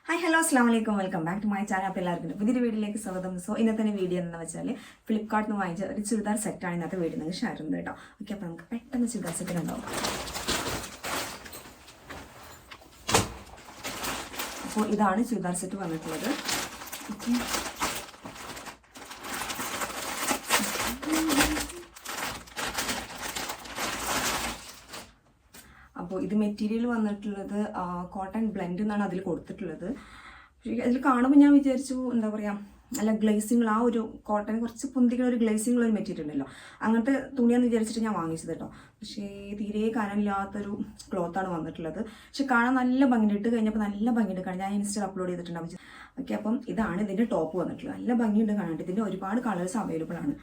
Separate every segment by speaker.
Speaker 1: Hi hello അസ്സാം വലൈക്കും welcome back to my channel. അപ്പോൾ എല്ലാവർക്കും പുതിയൊരു വീഡിയോയിലേക്ക് സ്വാഗതം. സോ ഇന്നത്തെ വീഡിയോ എന്ന് വെച്ചാൽ ഫ്ലിപ്കാർട്ടിൽ നിന്ന് വാങ്ങിച്ച ഒരു ചുരിദാർ സെറ്റാണ് ഇന്നത്തെ വീഡിയോ നിങ്ങൾക്ക് ഷെയർ ചെയ്യുന്നത് കേട്ടോ. ഓക്കെ, അപ്പോൾ നമുക്ക് പെട്ടെന്ന് ചുരിദാർ സെറ്റ് ഉണ്ടാവും. അപ്പോൾ ഇതാണ് ചുരിദാർ സെറ്റ് വന്നിട്ടുള്ളത്. ഓക്കെ, അപ്പോൾ ഇത് മെറ്റീരിയൽ വന്നിട്ടുള്ളത് കോട്ടൺ ബ്ലെൻഡ് എന്നാണ് അതിൽ കൊടുത്തിട്ടുള്ളത്. പക്ഷേ അതിൽ കാണുമ്പോൾ ഞാൻ വിചാരിച്ചു എന്താ പറയുക, നല്ല ഗ്ലേസിങ്, ആ ഒരു കോട്ടൺ കുറച്ച് പൊന്തിക്കുന്ന ഒരു ഗ്ലേസിങ് ഒരു മെറ്റീരിയൽ ഉണ്ടല്ലോ, അങ്ങനത്തെ തുണിയാന്ന് വിചാരിച്ചിട്ട് ഞാൻ വാങ്ങിച്ചത് കേട്ടോ. പക്ഷേ തീരെ കനമില്ലാത്തൊരു ക്ലോത്താണ് വന്നിട്ടുള്ളത്. പക്ഷെ കാണാൻ നല്ല ഭംഗിയുണ്ട്, ഇട്ട് കഴിഞ്ഞപ്പോൾ നല്ല ഭംഗിയുണ്ട് കാണാൻ. ഞാൻ ഇൻസ്റ്റയിൽ അപ്ലോഡ് ചെയ്തിട്ടുണ്ടാവും. ഓക്കെ, അപ്പം ഇതാണ് ഇതിൻ്റെ ടോപ്പ് വന്നിട്ടുള്ളത്. നല്ല ഭംഗിയുണ്ട് കാണാൻ. ഇതിൻ്റെ ഒരുപാട് കളേഴ്സ് അവൈലബിൾ ആണ്.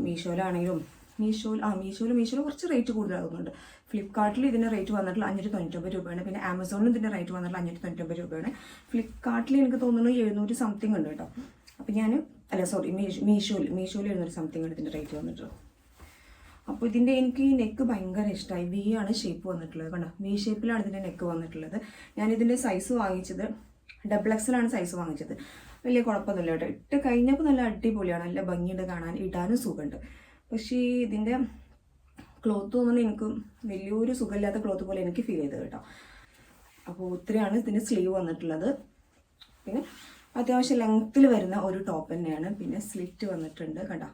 Speaker 1: മീഷോയിലാണെങ്കിലും മീഷോയിൽ കുറച്ച് റേറ്റ് കൂടുതലാകുന്നുണ്ട്. ഫ്ലിപ്കാർട്ടിൽ ഇതിൻ്റെ റേറ്റ് വന്നിട്ടുള്ള 599 രൂപയാണ്. പിന്നെ ആമസോണിലും ഇതിൻ്റെ റേറ്റ് വന്നിട്ടുള്ള 599 രൂപയാണ്. ഫ്ലിപ്കാർട്ടിൽ എനിക്ക് തോന്നുന്നു 700 സംതിങ് ഉണ്ട് കേട്ടോ. അപ്പോൾ മീഷോയിൽ 700 സംതിങ് ആണ് ഇതിൻ്റെ റേറ്റ് വന്നിട്ടുള്ളത്. അപ്പോൾ ഇതിൻ്റെ എനിക്ക് ഈ നെക്ക് ഭയങ്കര ഇഷ്ടമായി. വി ആണ് ഷേപ്പ് വന്നിട്ടുള്ളത്. കണ്ടോ, വി ഷേപ്പിലാണ് ഇതിൻ്റെ നെക്ക് വന്നിട്ടുള്ളത്. ഞാനിതിൻ്റെ സൈസ് വാങ്ങിച്ചത് XXL ആണ് സൈസ് വാങ്ങിച്ചത്. വലിയ കുഴപ്പമൊന്നുമില്ല കേട്ടോ. ഇട്ട് കഴിഞ്ഞപ്പോൾ നല്ല അടിപൊളിയാണ്, നല്ല ഭംഗിയുണ്ട് കാണാൻ, ഇടാനും സുഖമുണ്ട്. പക്ഷേ ഇതിൻ്റെ ക്ലോത്ത് തോന്നുന്നു എനിക്ക് വലിയൊരു സുഖമില്ലാത്ത ക്ലോത്ത് പോലെ എനിക്ക് ഫീൽ ചെയ്തത് കേട്ടോ. അപ്പോൾ ഇത്രയാണ് ഇതിൻ്റെ സ്ലീവ് വന്നിട്ടുള്ളത്. പിന്നെ അത്യാവശ്യം ലെങ്ത്തിൽ വരുന്ന ഒരു ടോപ്പ് തന്നെയാണ്. പിന്നെ സ്ലിറ്റ് വന്നിട്ടുണ്ട് കണ്ടോ.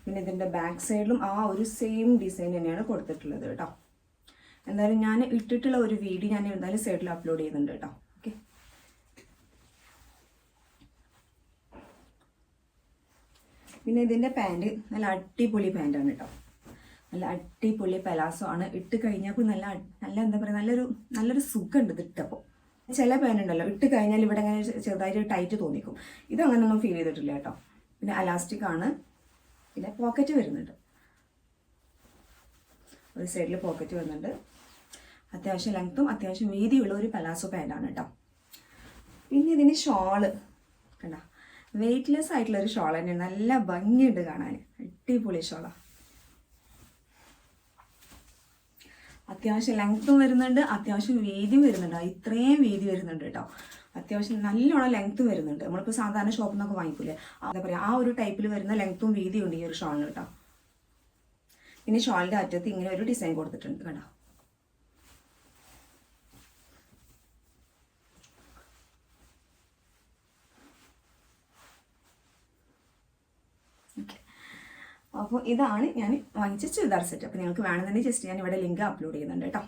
Speaker 1: പിന്നെ ഇതിൻ്റെ ബാക്ക് സൈഡിലും ആ ഒരു സെയിം ഡിസൈൻ തന്നെയാണ് കൊടുത്തിട്ടുള്ളത് കേട്ടോ. എന്തായാലും ഞാൻ ഇട്ടിട്ടുള്ള ഒരു വീഡിയോ ഞാൻ എന്തായാലും സൈഡിൽ അപ്ലോഡ് ചെയ്യുന്നുണ്ട് കേട്ടോ. ഓക്കെ, പിന്നെ ഇതിൻ്റെ പാൻറ് നല്ല അടിപൊളി പാൻറ്റാണ് കേട്ടോ. നല്ല അടിപൊളി പലാസോ ആണ്. ഇട്ട് കഴിഞ്ഞപ്പോൾ നല്ല എന്താ പറയുക, നല്ലൊരു സുഖമുണ്ട് ഇത് ഇട്ടപ്പോൾ. ചില പാൻറ് ഉണ്ടല്ലോ, ഇട്ട് കഴിഞ്ഞാൽ ഇവിടെ അങ്ങനെ ചെറുതായിട്ട് ടൈറ്റ് തോന്നിക്കും. ഇതങ്ങനെയൊന്നും ഫീൽ ചെയ്തിട്ടില്ല കേട്ടോ. പിന്നെ അലാസ്റ്റിക് ആണ്. പിന്നെ പോക്കറ്റ് വരുന്നുണ്ട്, ഒരു സൈഡിൽ പോക്കറ്റ് വരുന്നുണ്ട്. അത്യാവശ്യം ലെങ്ത്തും അത്യാവശ്യം വീതിയുള്ള ഒരു പലാസോ പാൻറ്റാണ് കേട്ടോ. പിന്നെ ഇതിന് ഷോള് കണ്ടോ, വെയ്റ്റ്ലെസ് ആയിട്ടുള്ളൊരു ഷോൾ തന്നെയാണ്. നല്ല ഭംഗിയുണ്ട് കാണാൻ, അടിപൊളി ഷോളാണ്. അത്യാവശ്യം ലെങ്ത്തും വരുന്നുണ്ട്, അത്യാവശ്യം വീതിയും വരുന്നുണ്ട്. ഇത്രയും വീതി വരുന്നുണ്ട് കേട്ടോ. അത്യാവശ്യം നല്ലോണം ലെങ്ത്ത് വരുന്നുണ്ട്. നമ്മളിപ്പോൾ സാധാരണ ഷോപ്പിൽ നിന്നൊക്കെ വാങ്ങിക്കൂലേ, എന്താ പറയുക, ആ ഒരു ടൈപ്പിൽ വരുന്ന ലെങ്ത്തും വീതിയും ഉണ്ട് ഈ ഒരു ഷോളിന് കേട്ടോ. പിന്നെ ഷോളിൻ്റെ അറ്റത്ത് ഇങ്ങനെ ഒരു ഡിസൈൻ കൊടുത്തിട്ടുണ്ട് കേട്ടോ. അപ്പോൾ ഇതാണ് ഞാൻ വാങ്ങിച്ച ചുരിദാർ സെറ്റ്. അപ്പോൾ നിങ്ങൾക്ക് വേണമെന്നുണ്ടെങ്കിൽ ജസ്റ്റ് ഞാൻ ഇവിടെ ലിങ്ക് അപ്ലോഡ് ചെയ്യുന്നുണ്ട് കേട്ടോ.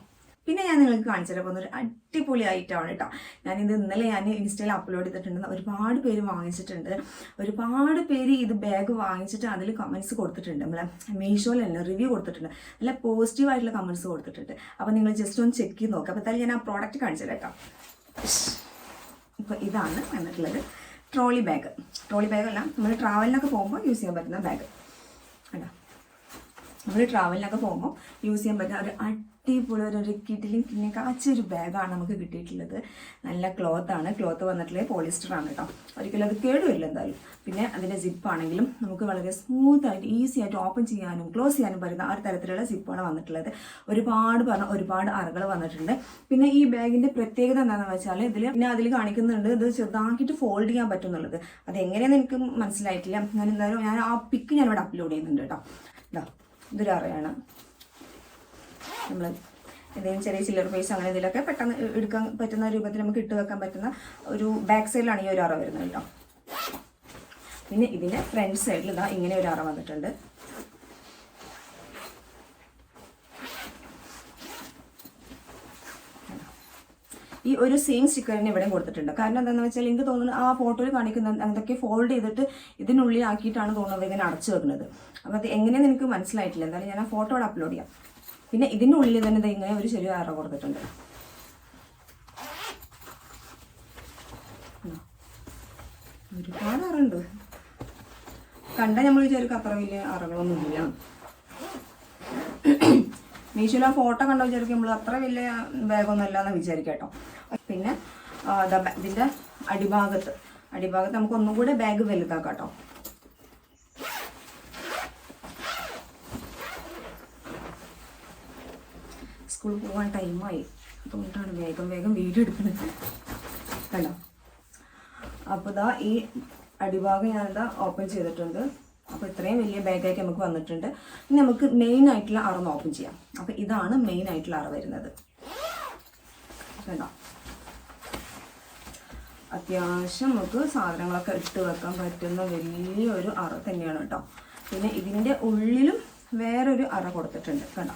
Speaker 1: പിന്നെ ഞാൻ നിങ്ങൾക്ക് കാണിച്ചു പോകുന്ന ഒരു അടിപൊളി ഐറ്റമാണ് കേട്ടോ. ഞാനിത് ഇന്നലെ ഞാൻ ഇൻസ്റ്റയിൽ അപ്ലോഡ് ചെയ്തിട്ടുണ്ട്. ഒരുപാട് പേര് വാങ്ങിച്ചിട്ടുണ്ട്. ഒരുപാട് പേര് ഇത് ബാഗ് വാങ്ങിച്ചിട്ട് അതിൽ കമൻറ്റ്സ് കൊടുത്തിട്ടുണ്ട്. നമ്മളെ മീഷോയിൽ തന്നെ റിവ്യൂ കൊടുത്തിട്ടുണ്ട്. നല്ല പോസിറ്റീവായിട്ടുള്ള കമൻറ്റ്സ് കൊടുത്തിട്ടുണ്ട്. അപ്പോൾ നിങ്ങൾ ജസ്റ്റ് ഒന്ന് ചെക്ക് ചെയ്ത് നോക്കുക. അപ്പോൾ എന്തായാലും ഞാൻ ആ പ്രോഡക്റ്റ് കാണിച്ചു കേട്ടോ. ഇപ്പോൾ ഇതാണ് വന്നിട്ടുള്ളത് ട്രോളി ബാഗല്ല, നമ്മൾ ട്രാവലിനൊക്കെ പോകുമ്പോൾ യൂസ് ചെയ്യാൻ പറ്റുന്ന ബാഗ് അല്ല. നമ്മൾ ട്രാവലിനൊക്കെ പോകുമ്പോൾ യൂസ് ചെയ്യാൻ പറ്റുന്ന ഒരു അടിപൊളി ഒരു കിറ്റിലും പിന്നെ കാച്ചൊരു ബാഗാണ് നമുക്ക് കിട്ടിയിട്ടുള്ളത്. നല്ല ക്ലോത്താണ്. ക്ലോത്ത് വന്നിട്ടുള്ളത് പോളിസ്റ്ററാണ് കേട്ടോ. ഒരിക്കലും അത് കേടുവരില്ല എന്തായാലും. പിന്നെ അതിൻ്റെ സിപ്പാണെങ്കിലും നമുക്ക് വളരെ സ്മൂത്തായിട്ട് ഈസി ആയിട്ട് ഓപ്പൺ ചെയ്യാനും ക്ലോസ് ചെയ്യാനും പറ്റുന്ന ആ ഒരു തരത്തിലുള്ള സിപ്പാണ് വന്നിട്ടുള്ളത്. ഒരുപാട് അറകൾ വന്നിട്ടുണ്ട്. പിന്നെ ഈ ബാഗിൻ്റെ പ്രത്യേകത എന്താണെന്ന് വെച്ചാൽ അതിൽ കാണിക്കുന്നുണ്ട് ഇത് ചെറുതാക്കിയിട്ട് ഫോൾഡ് ചെയ്യാൻ പറ്റും എന്നുള്ളത്. അതെങ്ങനെയാണെന്ന് എനിക്ക് മനസ്സിലായിട്ടില്ല. ഞാൻ ആ പിക്ക് ഞാനിവിടെ അപ്ലോഡ് ചെയ്യുന്നുണ്ട് കേട്ടോ. ഇതൊരു അറയാണ്. നമ്മൾ എന്തെങ്കിലും ചെറിയ ചില്ലർ പൈസ അങ്ങനെ ഇതിലൊക്കെ പെട്ടെന്ന് എടുക്കാൻ പറ്റുന്ന രൂപത്തിൽ നമുക്ക് ഇട്ട് വെക്കാൻ പറ്റുന്ന ഒരു ബാക്ക് സൈഡിലാണ് ഈ ഒരു അറ വരുന്നത് കേട്ടോ. പിന്നെ ഇതിൻ്റെ ഫ്രണ്ട് സൈഡിൽ ഇതാ ഇങ്ങനെ ഒരു അറ വന്നിട്ടുണ്ട്. ഈ ഒരു സെയിം സ്റ്റിക്കർ തന്നെ ഇവിടെയും കൊടുത്തിട്ടുണ്ട്. കാരണം എന്താണെന്ന് വെച്ചാൽ എനിക്ക് തോന്നുന്നു ആ ഫോട്ടോയിൽ കാണിക്കുന്ന എന്തൊക്കെ ഫോൾഡ് ചെയ്തിട്ട് ഇതിനുള്ളിൽ ആക്കിയിട്ടാണ് തോന്നുന്നത് ഇങ്ങനെ അടച്ചു വെക്കുന്നത്. അപ്പോൾ അത് എങ്ങനെയെന്ന് എനിക്ക് മനസ്സിലായിട്ടില്ല. എന്തായാലും ഞാൻ ആ ഫോട്ടോ അവിടെ അപ്ലോഡ് ചെയ്യാം. പിന്നെ ഇതിൻ്റെ ഉള്ളിൽ തന്നെ ഇങ്ങനെ ഒരു ചെറിയ അറ കൊടുത്തിട്ടുണ്ട്. ഒരുപാട് അറുണ്ട്. കണ്ട നമ്മൾ വിചാരിക്കും അത്ര വലിയ അറകളൊന്നുമില്ല. മീഷോയിൽ ആ ഫോട്ടോ കണ്ട വിചാരിക്കും നമ്മൾ അത്ര വലിയ ബാഗൊന്നും അല്ല എന്ന് വിചാരിക്കാം കേട്ടോ. പിന്നെ ഇതിൻ്റെ അടിഭാഗത്ത് നമുക്ക് ഒന്നും കൂടെ ബാഗ് വലുതാക്കാം കേട്ടോ. സ്കൂളിൽ പോകാൻ ടൈമായി, അതുകൊണ്ടാണ് വേഗം വീഡിയോ എടുക്കുന്നത്. കണ്ടോ. അപ്പോൾ ഇതാ ഈ അടിഭാഗം ഞാനിതാ ഓപ്പൺ ചെയ്തിട്ടുണ്ട്. അപ്പോൾ ഇത്രയും വലിയ ബാഗായിട്ട് നമുക്ക് വന്നിട്ടുണ്ട്. ഇനി നമുക്ക് മെയിൻ ആയിട്ടുള്ള അറന്ന് ഓപ്പൺ ചെയ്യാം. അപ്പോൾ ഇതാണ് മെയിൻ ആയിട്ടുള്ള അറ വരുന്നത്. കണ്ടോ, അത്യാവശ്യം നമുക്ക് സാധനങ്ങളൊക്കെ ഇട്ട് വെക്കാൻ പറ്റുന്ന വലിയൊരു അറ തന്നെയാണ് കേട്ടോ. പിന്നെ ഇതിൻ്റെ ഉള്ളിലും വേറൊരു അറ കൊടുത്തിട്ടുണ്ട്. കണ്ടോ,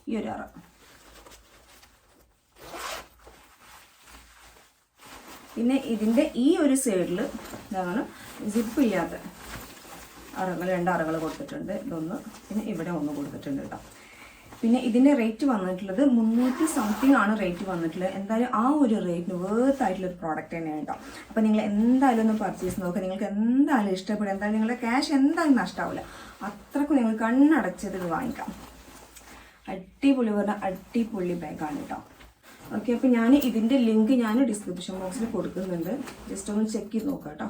Speaker 1: ഈ ഒരു അറ. പിന്നെ ഇതിൻ്റെ ഈ ഒരു സൈഡിൽ ഇതാണ് സിപ്പ് ഇല്ലാത്ത അറകൾ, 2 അറകൾ കൊടുത്തിട്ടുണ്ട്. ഇതൊന്ന്, പിന്നെ ഇവിടെ ഒന്ന് കൊടുത്തിട്ടുണ്ട് കേട്ടോ. പിന്നെ ഇതിൻ്റെ റേറ്റ് വന്നിട്ടുള്ളത് 300 സംതിങ് ആണ് റേറ്റ് വന്നിട്ടുള്ളത്. എന്തായാലും ആ ഒരു റേറ്റിന് വേർത്ത് ആയിട്ടുള്ളൊരു പ്രോഡക്റ്റ് തന്നെയാണ് കേട്ടോ. അപ്പോൾ നിങ്ങൾ എന്തായാലും ഒന്ന് പർച്ചേസ് നോക്കുക. നിങ്ങൾക്ക് എന്തായാലും ഇഷ്ടപ്പെടും. എന്തായാലും നിങ്ങളുടെ ക്യാഷ് എന്തായാലും നഷ്ടമാവില്ല. അത്രക്കും നിങ്ങൾ കണ്ണടച്ചത് വാങ്ങിക്കാം. അടിപൊളി പറഞ്ഞാൽ അടിപൊളി ബാഗാണ് കേട്ടോ. ഓക്കെ, അപ്പോൾ ഞാൻ ഇതിൻ്റെ ലിങ്ക് ഞാൻ ഡിസ്ക്രിപ്ഷൻ ബോക്സിൽ കൊടുക്കുന്നുണ്ട്. ജസ്റ്റ് ഒന്ന് ചെക്ക് ചെയ്ത് നോക്കാം കേട്ടോ.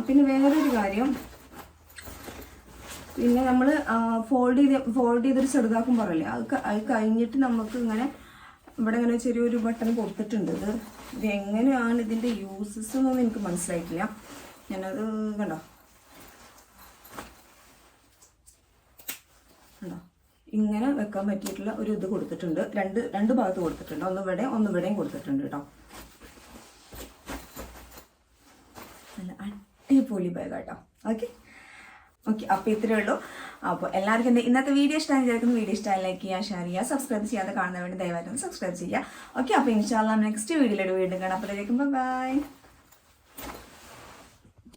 Speaker 1: പിന്നെ വേറൊരു കാര്യം, പിന്നെ നമ്മൾ ഫോൾഡ് ചെയ്തൊരു ചെറുതാക്കും പറയില്ലേ, അത് കഴിഞ്ഞിട്ട് നമുക്ക് ഇങ്ങനെ ഇവിടെ ഇങ്ങനെ ചെറിയൊരു ബട്ടൺ കൊടുത്തിട്ടുണ്ട്. ഇത് എങ്ങനെയാണ് ഇതിൻ്റെ യൂസസ് എന്നൊന്നും എനിക്ക് മനസ്സിലായിട്ടില്ല. ഞാനത് കണ്ടോ ഇങ്ങനെ വെക്കാൻ പറ്റിയിട്ടുള്ള ഒരു ഇത് കൊടുത്തിട്ടുണ്ട്. രണ്ട് ഭാഗത്ത് കൊടുത്തിട്ടുണ്ട്. ഒന്ന് ഇവിടെയും കൊടുത്തിട്ടുണ്ട് കേട്ടോ. നല്ല അടിപൊളി ബാഗാട്ടോ. ഓക്കെ, അപ്പോൾ ഇത്രയേ ഉള്ളൂ. അപ്പോൾ എല്ലാവർക്കും എൻ്റെ ഇന്നത്തെ വീഡിയോ ഇഷ്ടമായി വിചാരിക്കുന്നു. വീഡിയോ ഇഷ്ടമായി ലൈക്ക് ചെയ്യുക, ഷെയർ ചെയ്യുക, സബ്സ്ക്രൈബ് ചെയ്യാതെ കാണുന്ന വേണ്ടി ദയവായിട്ടും സബ്സ്ക്രൈബ് ചെയ്യുക. ഓക്കെ, അപ്പോൾ ഇൻഷാല്ലാ നെക്സ്റ്റ് വീഡിയോയിലൂടെ വീണ്ടും കാണാം. അപ്പോഴേക്കും ബൈ.